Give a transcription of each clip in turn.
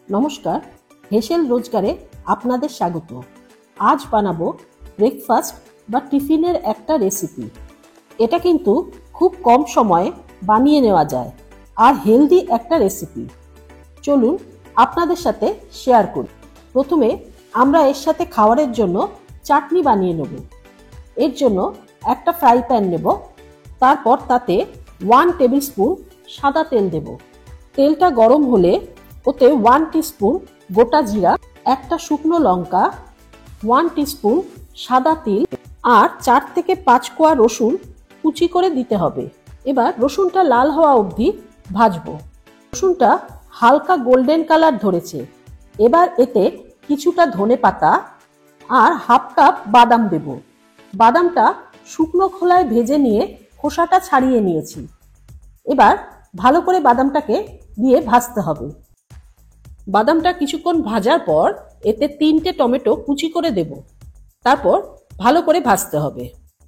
নমস্কার, হেসেল রোজগারে আপনাদের স্বাগত। আজ বানাবো ব্রেকফাস্ট বা টিফিনের একটা রেসিপি। এটা কিন্তু খুব কম সময়ে বানিয়ে নেওয়া যায় আর হেলদি একটা রেসিপি। চলুন আপনাদের সাথে শেয়ার করি। প্রথমে আমরা এর সাথে খাবারের জন্য চাটনি বানিয়ে নেব। এর জন্য একটা ফ্রাই প্যান নেব, তারপর তাতে 1 টেবিল স্পুন সাদা তেল দেব। তেলটা গরম হলে ওতে 1 টিস্পুন গোটা জিরা, একটা শুকনো লঙ্কা, 1 টিস্পুন সাদা তিল আর 4 থেকে 5 কোয়া রসুন কুচি করে দিতে হবে। এবার রসুনটা লাল হওয়া অবধি ভাজবো। রসুনটা হালকা গোল্ডেন কালার ধরেছে। এবার এতে কিছুটা ধনেপাতা আর হাফ কাপ বাদাম দেব। বাদামটা শুকনো খোলায় ভেজে নিয়ে খোসাটা ছাড়িয়ে নিয়েছি। এবার ভালো করে বাদামটাকে দিয়ে ভাজতে হবে। বাদামটা কিছুক্ষণ ভাজার পর এতে 3টে টমেটো কুচি করে দেব। তারপর ভালো করে ভাজতে হবে।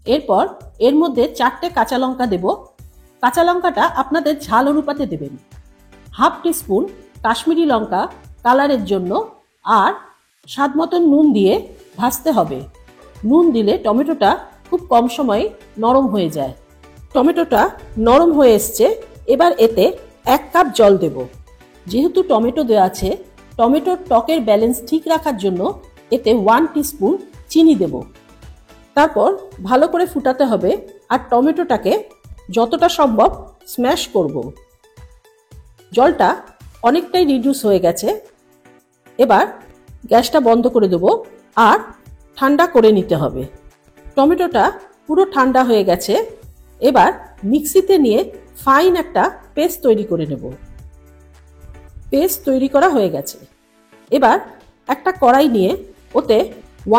এরপর এর মধ্যে 4টে কাঁচা লঙ্কা দেব। কাঁচা লঙ্কাটা আপনাদের ঝাল অনুপাতে দেবেন। হাফ টিস্পুন কাশ্মীরি লঙ্কা কালারের জন্য আর স্বাদ মতন নুন দিয়ে ভাজতে হবে। নুন দিলে টমেটোটা খুব কম সময়ে নরম হয়ে যায়। টমেটোটা নরম হয়ে এসছে। এবার এতে 1 কাপ জল দেব। যেহেতু টমেটো দেওয়া আছে, টমেটোর টকের ব্যালেন্স ঠিক রাখার জন্য এতে 1 টিস্পুন চিনি দেব। তারপর ভালো করে ফুটাতে হবে আর টমেটোটাকে যতটা সম্ভব স্ম্যাশ করব। জলটা অনেকটাই রিডিউস হয়ে গেছে। এবার গ্যাসটা বন্ধ করে দেব আর ঠান্ডা করে নিতে হবে। টমেটোটা পুরো ঠান্ডা হয়ে গেছে। এবার মিক্সিতে নিয়ে ফাইন একটা পেস্ট তৈরি করে নেব। পেস্ট তৈরি করা হয়ে গেছে। এবার একটা কড়াই নিয়ে ওতে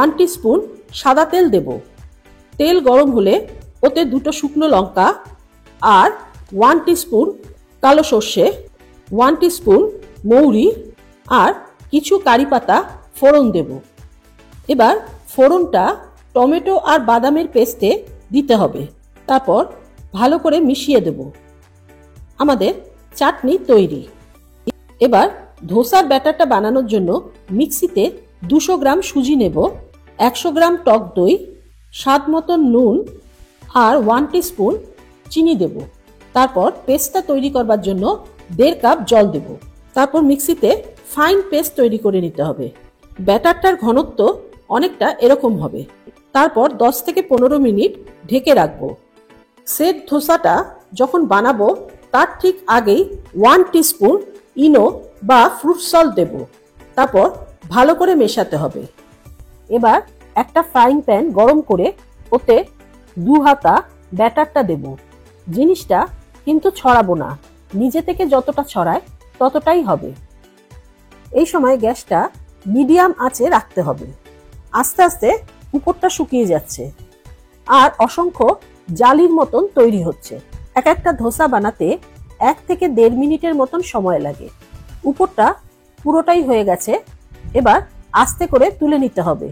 1 টিস্পুন সাদা তেল দেব। তেল গরম হলে ওতে 2টো শুকনো লঙ্কা আর 1 টিস্পুন কালো সর্ষে, 1 টিস্পুন মৌরি আর কিছু কারি পাতা ফোড়ন দেব। এবার ফোড়নটা টমেটো আর বাদামের পেস্টে দিতে হবে। তারপর ভালো করে মিশিয়ে দেব। আমাদের চাটনি তৈরি। এবার ধোসার ব্যাটারটা বানানোর জন্য মিক্সিতে 200 গ্রাম সুজি নেব, 100 গ্রাম টক দই, স্বাদ মতন নুন আর 1 টিস্পুন চিনি দেব। তারপর পেস্টটা তৈরি করবার জন্য 1.5 কাপ জল দেব। তারপর মিক্সিতে ফাইন পেস্ট তৈরি করে নিতে হবে। ব্যাটারটার ঘনত্ব অনেকটা এরকম হবে। তারপর 10 থেকে 15 মিনিট ঢেকে রাখবো। সেট ধোসাটা যখন বানাবো তার ঠিক আগেই 1 টিস্পুন ইনো বা ফ্রুট সল্ট দেব। তারপর ভালো করে মেশাতে হবে। এবার একটা ফ্রাইং প্যান গরম করে ওতে 2 হাতা ব্যাটারটা দেব। জিনিসটা কিন্তু ছড়াবো না, নিজে থেকে যতটা ছড়ায় ততটাই হবে। এই সময় গ্যাসটা মিডিয়াম আঁচে রাখতে হবে। আস্তে আস্তে উপরটা শুকিয়ে যাচ্ছে আর অসংখ্য জালির মতন তৈরি হচ্ছে। একটা ধোসা বানাতে 1 থেকে 1.5 মিনিটের মতন সময় লাগে। উপরটা পুরোটাই হয়ে গেছে। এবার আস্তে করে তুলে নিতে হবে।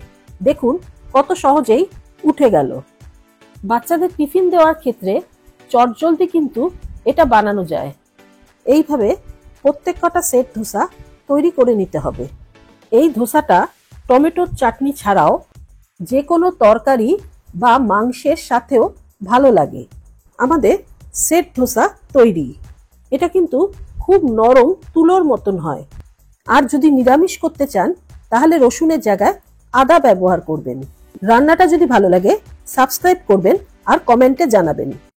দেখুন কত সহজেই উঠে গেল। বাচ্চাদের টিফিন দেওয়ার ক্ষেত্রে চটজলদি কিন্তু এটা বানানো যায়। এইভাবে প্রত্যেক কটা সেট ধোসা তৈরি করে নিতে হবে। এই ধোসাটা টমেটোর চাটনি ছাড়াও যে কোনো তরকারি বা মাংসের সাথেও ভালো লাগে। আমাদের সেট ধোসা তৈরি। এটা কিন্তু খুব নরম তুলোর মতন হয়। আর যদি নিরামিষ করতে চান তাহলে রসুনের জায়গায় আদা ব্যবহার করবেন। রান্নাটা যদি ভালো লাগে সাবস্ক্রাইব করবেন আর কমেন্টে জানাবেন।